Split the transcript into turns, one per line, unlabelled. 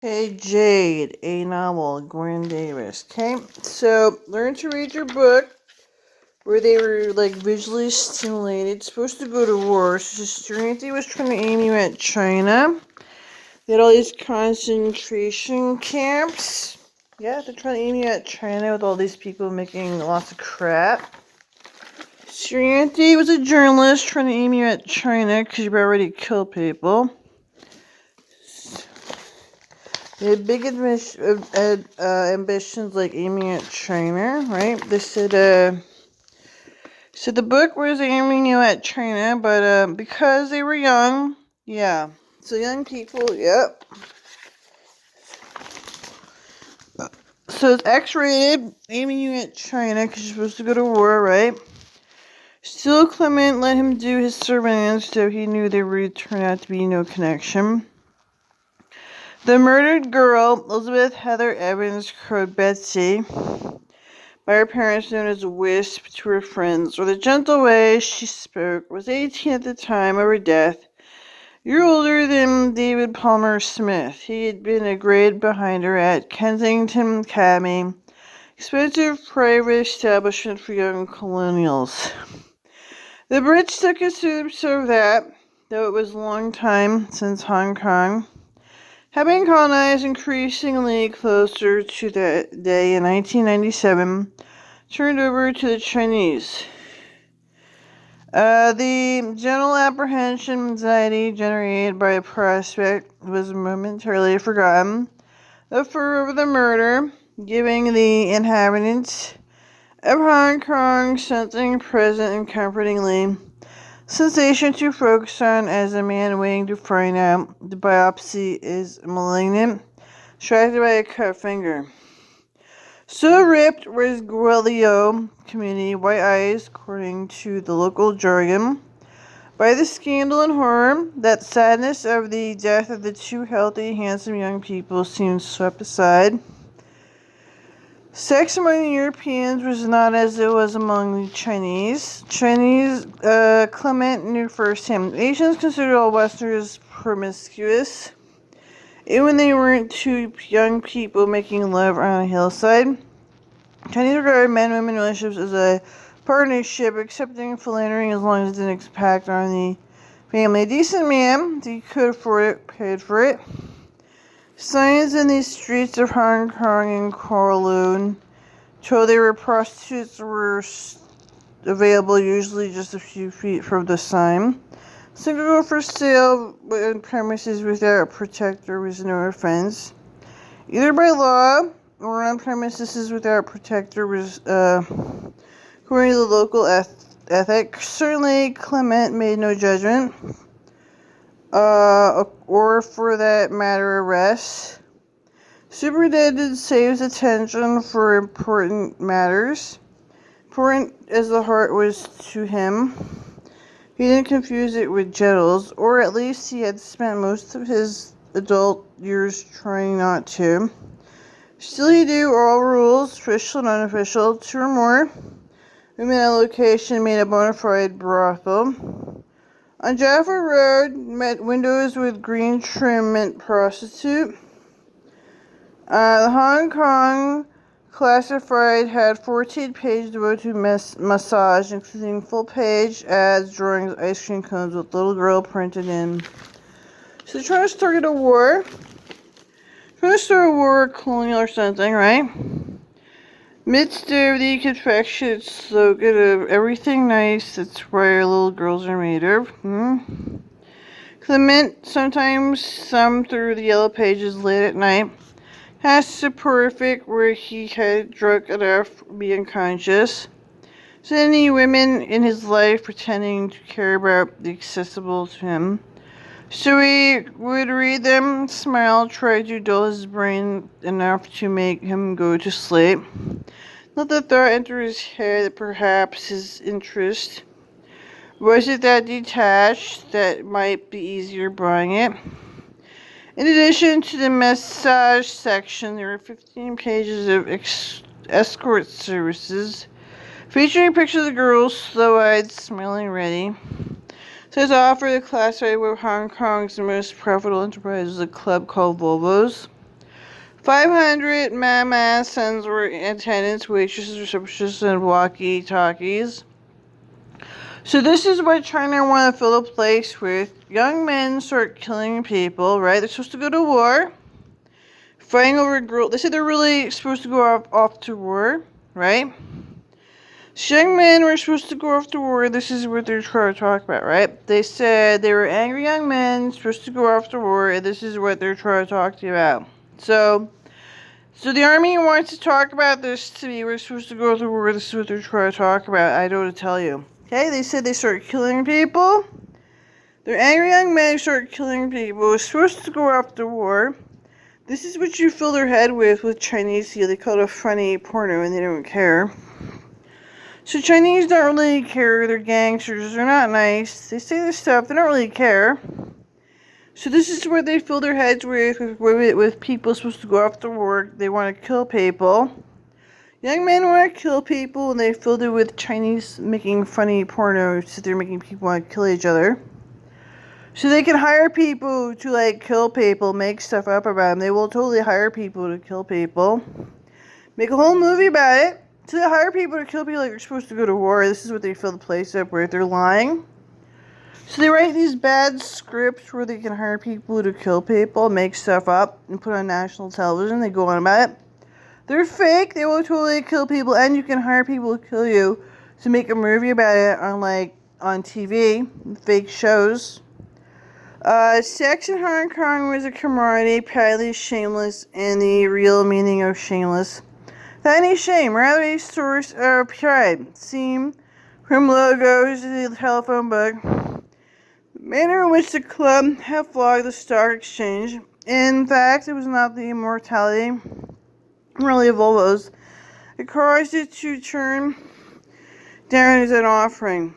Hey Jade, a novel, Gwen Davis. Okay, so learn to read your book where they were like visually stimulated, supposed to go to war. So Serenity was trying to aim you at China. They had all these concentration camps. Yeah, they're trying to aim you at China with all these people making lots of crap. Serenity was a journalist trying to aim you at China because you've already killed people. They had big ambitions like aiming at China, right? They said the book was aiming you at China, but because they were young, yeah. So young people, yep. So it's X-rated, aiming you at China because you're supposed to go to war, right? Still, Clement let him do his surveillance, so he knew there would turn out to be no connection. The murdered girl, Elizabeth Heather Evans, crowed Betsy, by her parents known as Wisp to her friends, or the gentle way she spoke, was 18 at the time of her death. You're older than David Palmer Smith. He had been a grade behind her at Kensington Academy, expensive private establishment for young colonials. The Brits took it to observe that, though it was a long time since Hong Kong, having colonized increasingly closer to that day in 1997, turned over to the Chinese. The general apprehension anxiety generated by the prospect was momentarily forgotten. The furor of the murder, giving the inhabitants of Hong Kong something present and comfortingly sensation to focus on as a man waiting to find out the biopsy is malignant, distracted by a cut finger. So ripped was Guelio community, white eyes, according to the local jargon, by the scandal and horror, that sadness of the death of the two healthy, handsome young people seemed swept aside. Sex among the Europeans was not as it was among the Chinese. Clement knew firsthand. Asians considered all Westerners promiscuous, even when they weren't two young people making love on a hillside. Chinese regarded man-woman relationships as a partnership, accepting philandering as long as it didn't impact on the family. A decent man, he could afford it, paid for it. Signs in the streets of Hong Kong and Kowloon told there were prostitutes were available, usually just a few feet from the sign. Single girl for sale on premises without a protector was no offense, either by law or on premises without a protector was, according to the local ethic. Certainly, Clement made no judgment, or for that matter, arrest. Superintendent saves attention for important matters, important as the heart was to him. He didn't confuse it with genitals, or at least he had spent most of his adult years trying not to. Still, he knew all rules, official and unofficial, two or more. Women at location made a bona fide brothel. On Jaffa Road, met windows with green trim meant prostitute. The Hong Kong Classified had 14 pages devoted to massage, including full-page ads, drawings, ice cream cones with little girl printed in. So they're trying to start a war. Trying to start a war, colonial or something, right? Midst of the confection slogan of everything nice, that's why our little girls are made of. Clement sometimes thumbed through the yellow pages late at night. Has soporific where he had drunk enough to be unconscious. So any women in his life pretending to care about the accessible to him. So he would read them, smile, try to dull his brain enough to make him go to sleep. Let the thought enter his head that perhaps his interest was it that detached that might be easier buying it. In addition to the massage section, there were 15 pages of escort services, featuring pictures of the girls, slow-eyed, smiling ready. So to offer the classified one of Hong Kong's most profitable enterprise was a club called Volvo's. 500 mama sons were in attendance, waitresses, receptionists, and walkie-talkies. So this is what China wanted to fill a place with. Young men start killing people, right? They're supposed to go to war. Fighting over a girl. They said they're really supposed to go off to war, right? So young men were supposed to go off to war. This is what they're trying to talk about, right? They said they were angry young men supposed to go off to war, and this is what they're trying to talk to you about. So the army wants to talk about this to me. We're supposed to go to war. This is what they're trying to talk about. I don't know what to tell you. Okay, they said they started killing people. They're angry young men who started killing people. We're supposed to go off to war. This is what you fill their head with Chinese here. They call it a funny porno and they don't care. So Chinese don't really care. They're gangsters. They're not nice. They say this stuff. They don't really care. So this is what they fill their heads with people supposed to go off to war. They want to kill people. Young men want to kill people, and they filled it with Chinese making funny pornos. So they're making people want to kill each other. So they can hire people to, like, kill people, make stuff up about them. They will totally hire people to kill people. Make a whole movie about it. So they hire people to kill people like they're supposed to go to war. This is what they fill the place up with. They're lying. So they write these bad scripts where they can hire people to kill people, make stuff up, and put on national television. They go on about it. They're fake. They will totally kill people, and you can hire people to kill you to make a movie about it on TV, fake shows. Sex in Hong Kong was a commodity, proudly shameless in the real meaning of shameless. Without any shame, rather a source of pride. Seen from logos to the telephone book. The manner in which the club had flogged the stock exchange. In fact, it was not the immortality, really of Volvos. It caused it to turn down as an offering.